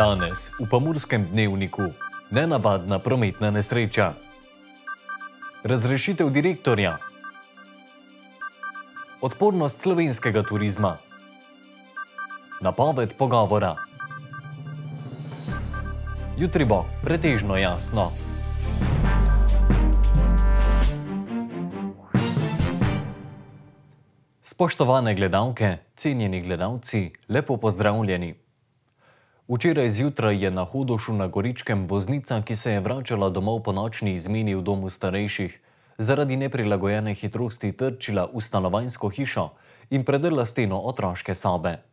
Danes v Pomurskem dnevniku nenavadna prometna nesreča. Razrešitev direktorja. Odpornost slovenskega turizma. Napoved pogovora. Jutri bo pretežno jasno. Spoštovane gledalke, cenjeni gledalci, lepo pozdravljeni. Včeraj zjutraj je na Hodošu na Goričkem voznica, ki se je vračala domov po nočni izmeni v domu starejših, zaradi neprilagojene hitrosti trčila v stanovanjsko hišo in predrla steno otroške sobe.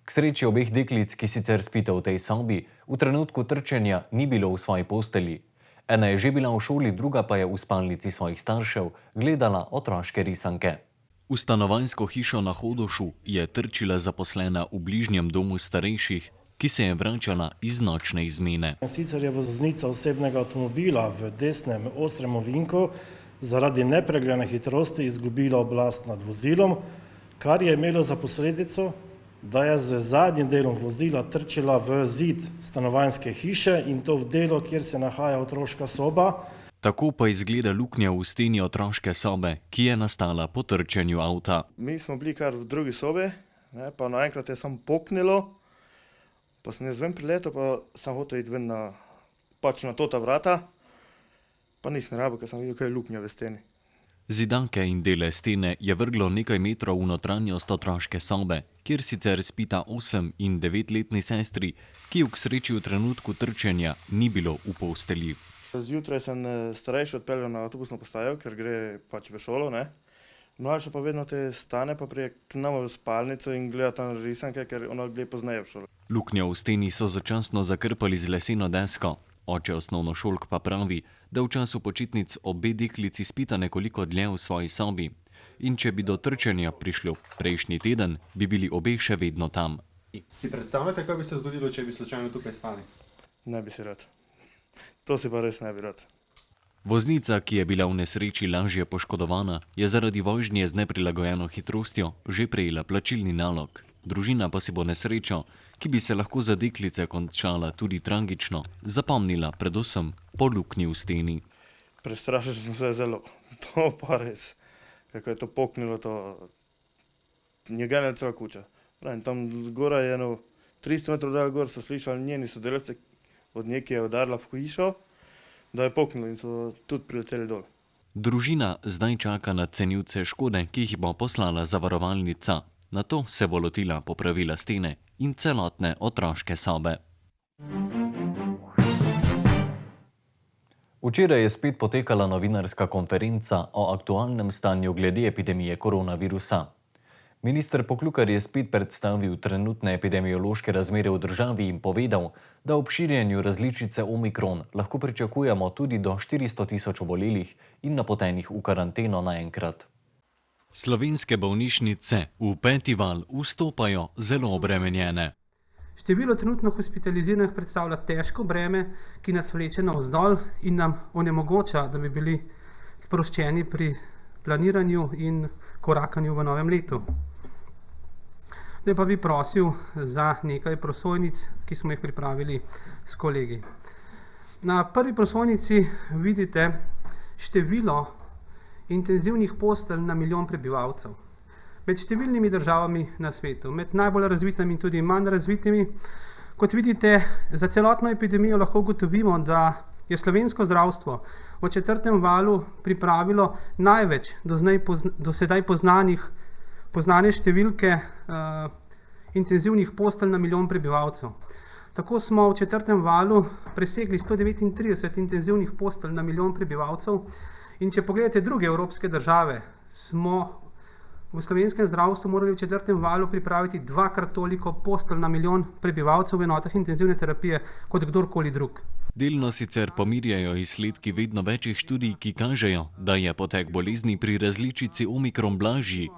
K sreči obeh deklic, ki sicer spita v tej sobi, v trenutku trčenja ni bilo v svoji posteli. Ena je že bila v šoli, druga pa je v spalnici svojih staršev gledala otroške risanke. V stanovanjsko hišo na Hodošu je trčila zaposlena v bližnjem domu starejših, ki se je vračala iz nočne izmene. Sicer je voznica osebnega avtomobila v desnem ostrem ovinku zaradi nepregledne hitrosti izgubila oblast nad vozilom, kar je imelo za posledico, da je z zadnjim delom vozila trčila v zid stanovanjske hiše in to v delo, kjer se nahaja otroška soba. Tako pa izgleda luknja v steni otroške sobe, ki je nastala po trčenju avta. Mi smo bili kar v drugi sobi, pa naenkrat je samo poknilo, pa sem jaz ven priletel, pa sem hotel iti ven na ta vrata, pa nisem rabil, ker sem videl, kaj je luknja v steni. Zidanke in dele stene je vrglo nekaj metrov v notranjost otroške sobe, kjer sicer spita 8- in 9-letni sestri, ki ju k sreči v trenutku trčenja ni bilo v postelji. Zjutraj sem starejši odpeljal na avtobusno postajo, ker gre pač v šolo, Mlajša pa vedno te stane, pa prije k nama v spalnico in gleda tam risanke, ker ona gre pozneje v šolo. Luknjo v steni so začasno zakrpali z leseno desko. Oče osnovnošolk pa pravi, da v času počitnic obe deklici spita nekoliko dlje v svoji sobi. In če bi do trčenja prišlo prejšnji teden, bi bili obe še vedno tam. Si predstavljate, kaj bi se zgodilo, če bi slučajno tukaj spali? Ne bi si rad. To si pa res ne bi rad. Voznica, ki je bila v nesreči lažje poškodovana, je zaradi vožnje z neprilagojeno hitrostjo že prejela plačilni nalog. Družina pa si bo nesrečo, ki bi se lahko za deklice končala tudi tragično, zapomnila predvsem po luknji v steni. Prestrašili smo se zelo. To pa res. Kako je to poknilo, to njega ne cela kuća. Pravim, tam zgoraj je 300 metrov dalj gor so slišali njeni sodelavci, od nje, ki je udarila v hišo, da je poknilo in so tudi prileteli dol. Družina zdaj čaka na cenilce škode, ki jih bo poslala zavarovalnica. Nato se bo lotila popravila stene in celotne otroške sobe. Včeraj je spet potekala novinarska konferenca o aktualnem stanju glede epidemije koronavirusa. Minister Poklukar je spet predstavil trenutne epidemiološke razmere v državi in povedal, da ob širjenju različice Omikron lahko pričakujemo tudi do 400 tisoč obolelih in napotenih v karanteno naenkrat. Slovenske bolnišnice v 5. val vstopajo zelo obremenjene. Število trenutno hospitaliziranih predstavlja težko breme, ki nas vleče navzdol in nam onemogoča, da bi bili sproščeni pri planiranju in korakanju v novem letu. Zdaj pa bi prosil za nekaj prosojnic, ki smo jih pripravili s kolegi. Na prvi prosojnici vidite število intenzivnih postelj na milijon prebivalcev. Med številnimi državami na svetu, med najbolj razvitimi in tudi manj razvitimi. Kot vidite, za celotno epidemijo lahko ugotovimo, da je slovensko zdravstvo v 4. valu pripravilo največ do sedaj poznane številke intenzivnih postelj na milijon prebivalcev. Tako smo v 4. valu presegli 139 intenzivnih postelj na milijon prebivalcev in če pogledate druge evropske države, smo v slovenskem zdravstvu morali v 4. valu pripraviti 2-krat toliko postelj na milijon prebivalcev v enotah intenzivne terapije kot kdorkoli drug. Delno sicer pomirjajo izsledki vedno večjih študij, ki kažejo, da je potek bolezni pri različici Omikron blažji.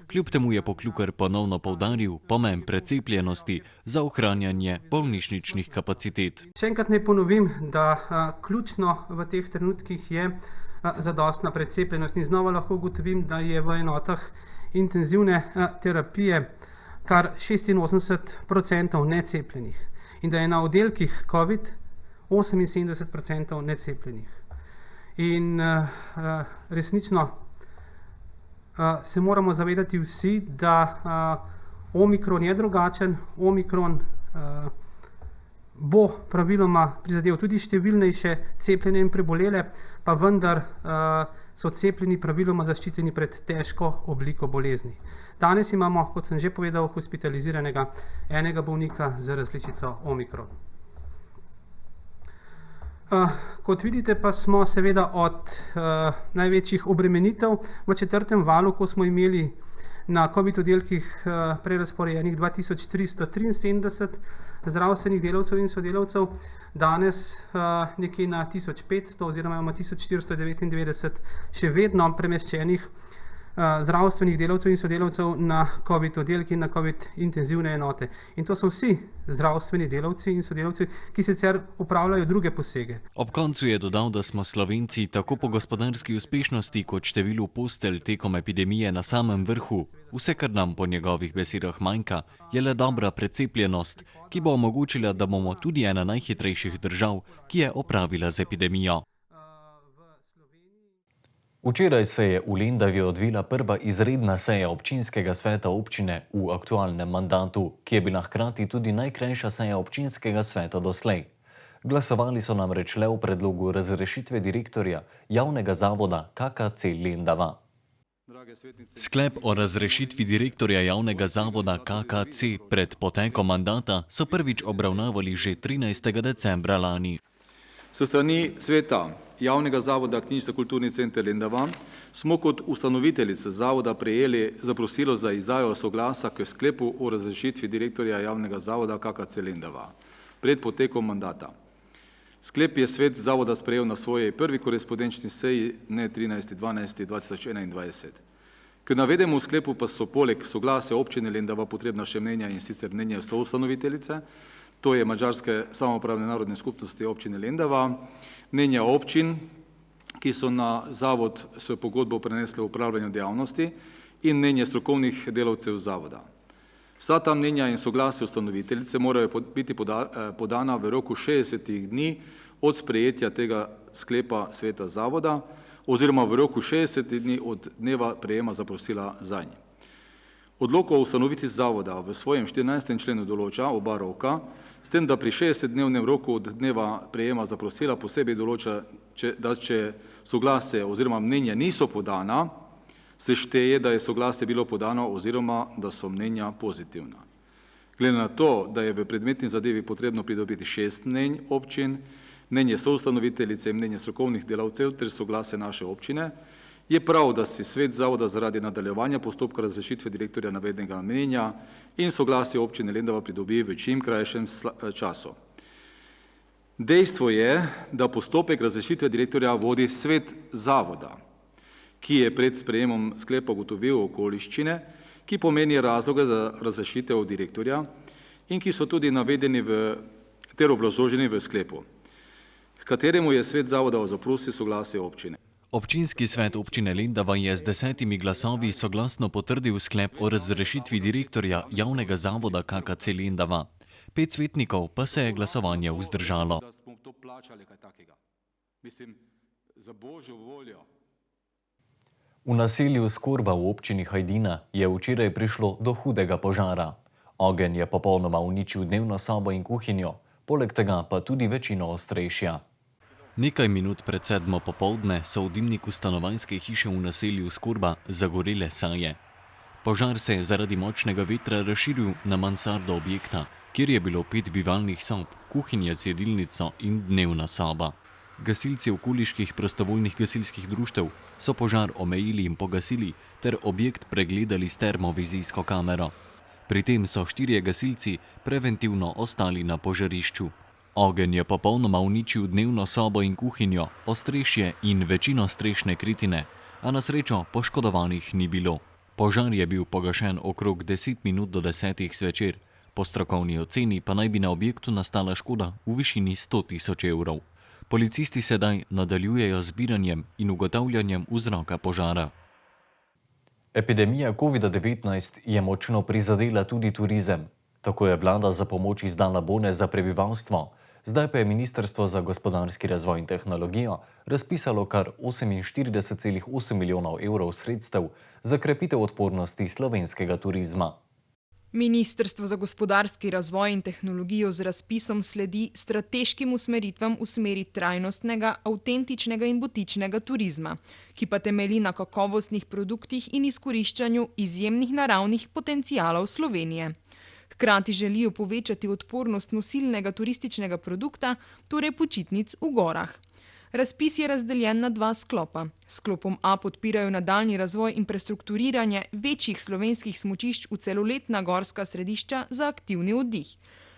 Kljub temu je Poklukar ponovno poudaril pomen precepljenosti za ohranjanje bolnišničnih kapacitet. Še enkrat naj ponovim, da ključno v teh trenutkih je zadostna precepljenost in znova lahko ugotovim, da je v enotah intenzivne terapije kar 86% necepljenih. in da je na oddelkih COVID 78% necepljenih. In resnično se moramo zavedati vsi, da omikron je drugačen, omikron bo praviloma prizadel tudi številnejše cepljene in prebolele, pa vendar so cepljeni praviloma zaščiteni pred težko obliko bolezni. Danes imamo, kot sem že povedal, hospitaliziranega enega bolnika z različico omikron. Kot vidite, pa smo seveda od največjih obremenitev v četrtem valu, ko smo imeli na COVID oddelkih prerazporejenih 2373 zdravstvenih delavcev in sodelavcev, danes nekje na 1500 oziroma imamo 1499 še vedno premeščenih zdravstvenih delavcev in sodelavcev na COVID oddelki in na COVID intenzivne enote. In to so vsi zdravstveni delavci in sodelavci, ki sicer upravljajo druge posege. Ob koncu je dodal, da smo Slovenci tako po gospodarski uspešnosti kot številu postelj tekom epidemije na samem vrhu. Vse, kar nam po njegovih besedah manjka, je le dobra precepljenost, ki bo omogočila, da bomo tudi ena najhitrejših držav, ki je opravila z epidemijo. Včeraj se je v Lendavi odvila prva izredna seja občinskega sveta občine v aktualnem mandatu, ki je bila hkrati tudi najkrajša seja občinskega sveta doslej. Glasovali so namreč le o predlogu razrešitve direktorja javnega zavoda KKC Lendava. Sklep o razrešitvi direktorja javnega zavoda KKC pred potekom mandata so prvič obravnavali že 13. decembra lani. S strani sveta javnega zavoda Knjižnica kulturni center Lendava smo kot ustanoviteljica zavoda prejeli zaprosilo za izdajo soglasa k sklepu o razrešitvi direktorja javnega zavoda KKC Lendava pred potekom mandata. Sklep je svet zavoda sprejel na svoji prvi korespondenčni seji dne 13.12.2021. K navedenemu sklepu pa so poleg soglasa občine Lendava potrebna še mnenja, in sicer mnenje soustanoviteljice, to je Madžarske samoupravne narodne skupnosti občine Lendava, mnenja občin, ki so na zavod s pogodbo prenesle upravljanje dejavnosti, in mnenje strokovnih delavcev zavoda. Vsa ta mnenja in soglase ustanoviteljice morajo biti podana v roku 60 dni od sprejetja tega sklepa sveta zavoda oziroma v roku 60 dni od dneva prejema zaprosila zanj. Odlok o ustanovitvi zavoda v svojem 14. členu določa oba roka, s tem, da pri 60-dnevnem roku od dneva prejema zaprosila posebej določa, da če soglase oziroma mnenja niso podana, se šteje, da je soglasje bilo podano oziroma da so mnenja pozitivna. Glede na to, da je v predmetni zadevi potrebno pridobiti 6 mnenj občin, mnenje soustanoviteljice in mnenje strokovnih delavcev ter soglasje naše občine, je prav, da si svet zavoda zaradi nadaljevanja postopka razrešitve direktorja navedenega mnenja in soglasje občine Lendava pridobi v čim krajšem času. Dejstvo je, da postopek razrešitve direktorja vodi svet zavoda, ki je pred sprejemom sklepa ugotovil okoliščine, ki pomeni razloge za razrešitev direktorja in ki so tudi navedeni ter obrazloženi v sklepu, h kateremu je svet zavoda zaprosil soglasje občine. Občinski svet občine Lendava je z 10 glasovi soglasno potrdil sklep o razrešitvi direktorja javnega zavoda KKC Lendava. 5 svetnikov pa se je glasovanje vzdržalo. V naselju Skorba v občini Hajdina je včeraj prišlo do hudega požara. Ogenj je popolnoma uničil dnevno sobo in kuhinjo, poleg tega pa tudi večino ostrešja. Nekaj minut pred 7. popoldne so v dimniku stanovanjske hiše v naselju Skorba zagorele saje. Požar se je zaradi močnega vetra razširil na mansardo objekta, kjer je bilo 5 bivalnih sob, kuhinja z jedilnico in dnevna soba. Gasilci okoliških prostovoljnih gasilskih društev so požar omejili in pogasili ter objekt pregledali s termovizijsko kamero. Pri tem so 4 gasilci preventivno ostali na požarišču. Ogenj je popolnoma uničil dnevno sobo in kuhinjo, ostrešje in večino strešne kritine, a na srečo poškodovanih ni bilo. Požar je bil pogašen okrog 10 minut do 10 zvečer, po strokovni oceni pa naj bi na objektu nastala škoda v višini 100 000 evrov. Policisti sedaj nadaljujejo z zbiranjem in ugotavljanjem vzroka požara. Epidemija COVID-19 je močno prizadela tudi turizem. Tako je vlada za pomoč izdala bone za prebivalstvo. Zdaj pa je Ministrstvo za gospodarski razvoj in tehnologijo razpisalo kar 48,8 milijonov evrov sredstev za krepitev odpornosti slovenskega turizma. Ministrstvo za gospodarski razvoj in tehnologijo z razpisom sledi strateškim usmeritvam v smeri trajnostnega, avtentičnega in butičnega turizma, ki pa temelji na kakovostnih produktih in izkoriščanju izjemnih naravnih potencialov Slovenije. Hkrati želijo povečati odpornost nosilnega turističnega produkta, torej počitnic v gorah. Razpis je razdeljen na 2 sklopa. S sklopom A podpirajo nadaljnji razvoj in prestrukturiranje večjih slovenskih smučišč v celoletna gorska središča za aktivni oddih.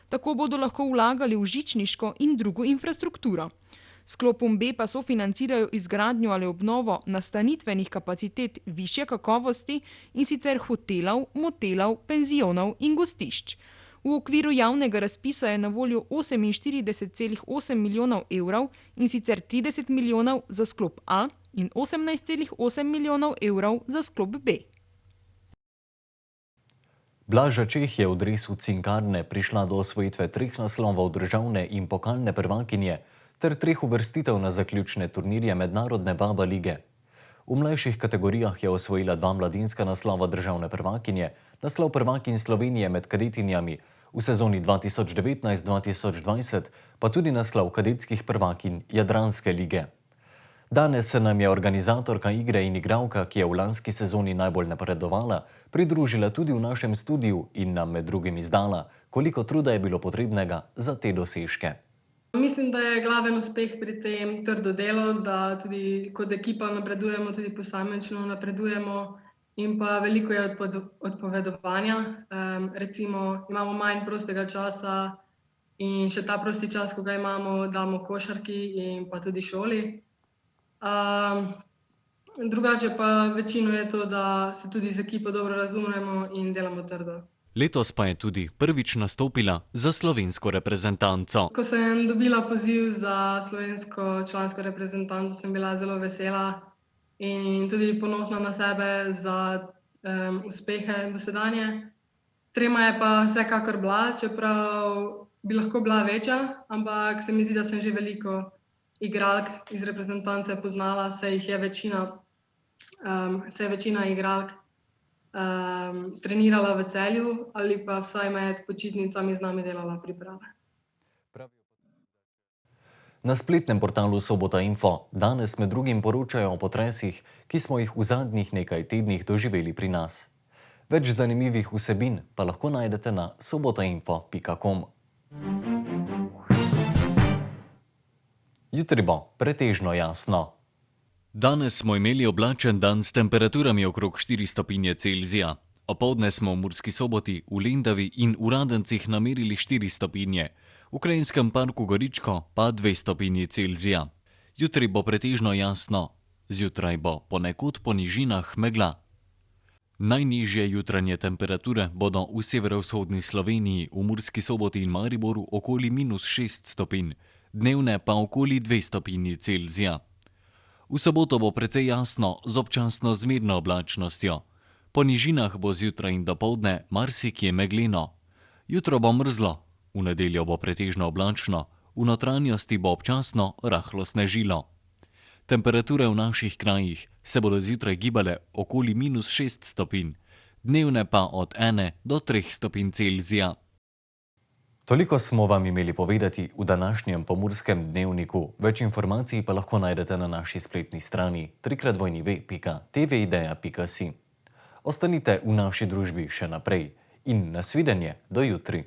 Tako bodo lahko vlagali v žičniško in drugo infrastrukturo. Sklopom B pa sofinancirajo izgradnjo ali obnovo nastanitvenih kapacitet višje kakovosti, in sicer hotelov, motelov, penzionov in gostišč. V okviru javnega razpisa je na voljo 48,8 milijonov evrov, in sicer 30 milijonov za sklop A in 18,8 milijonov evrov za sklop B. Blaža Čeh je v dresu Cinkarne prišla do osvojitve 3 naslovov državne in pokalne prvakinje ter 3 uvrstitev na zaključne turnirje mednarodne VABA lige. V mlajših kategorijah je osvojila 2 mladinska naslova državne prvakinje, naslov prvakin Slovenije med kadetinjami v sezoni 2019-2020, pa tudi naslov kadetskih prvakin Jadranske lige. Danes se nam je organizatorka igre in igralka, ki je v lanski sezoni najbolj napredovala, pridružila tudi v našem studiu in nam med drugim izdala, koliko truda je bilo potrebnega za te dosežke. Mislim, da je glaven uspeh pri tem trdo delo, da tudi kot ekipa napredujemo, tudi posamično napredujemo, in pa veliko je odpovedovanja. Recimo imamo manj prostega časa in še ta prosti čas, ko ga imamo, damo košarki in pa tudi šoli. Drugače pa večino je to, da se tudi z ekipo dobro razumemo in delamo trdo. Letos pa je tudi prvič nastopila za slovensko reprezentanco. Ko sem dobila poziv za slovensko člansko reprezentanco, sem bila zelo vesela in tudi ponosna na sebe za uspehe dosedanje. Trema je pa vsekakor bila, čeprav bi lahko bila večja, ampak se mi zdi, da sem že veliko igralk iz reprezentance poznala, se je večina igralk trenirala v Celju ali pa vsaj med počitnicami z nami delala priprave. Na spletnem portalu Sobota Info danes med drugim poročajo o potresih, ki smo jih v zadnjih nekaj tednih doživeli pri nas. Več zanimivih vsebin pa lahko najdete na sobotainfo.com. Jutri bo pretežno jasno. Danes smo imeli oblačen dan s temperaturami okrog 4 stopinje Celzija. Opoldne smo v Murski Soboti, v Lendavi in v Radencih namerili 4 stopinje. V Krajinskem parku Goričko pa 2 stopinji Celzija. Jutri bo pretežno jasno. Zjutraj bo ponekod po nižinah megla. Najnižje jutranje temperature bodo v severovzhodni Sloveniji, v Murski Soboti in Mariboru okoli -6 stopinj, dnevne pa okoli 2 stopinji Celzija. V soboto bo precej jasno z občasno zmerno oblačnostjo. Po nižinah bo zjutraj in dopoldne marsikje megleno. Jutro bo mrzlo, v nedeljo bo pretežno oblačno, v notranjosti bo občasno rahlo snežilo. Temperature v naših krajih se bodo zjutraj gibale okoli -6 stopinj, dnevne pa od 1 do 3 stopinj Celzija. Toliko smo vam imeli povedati v današnjem Pomurskem dnevniku. Več informacij pa lahko najdete na naši spletni strani www.tvideja.si. Ostanite v naši družbi še naprej in nasvidenje do jutri.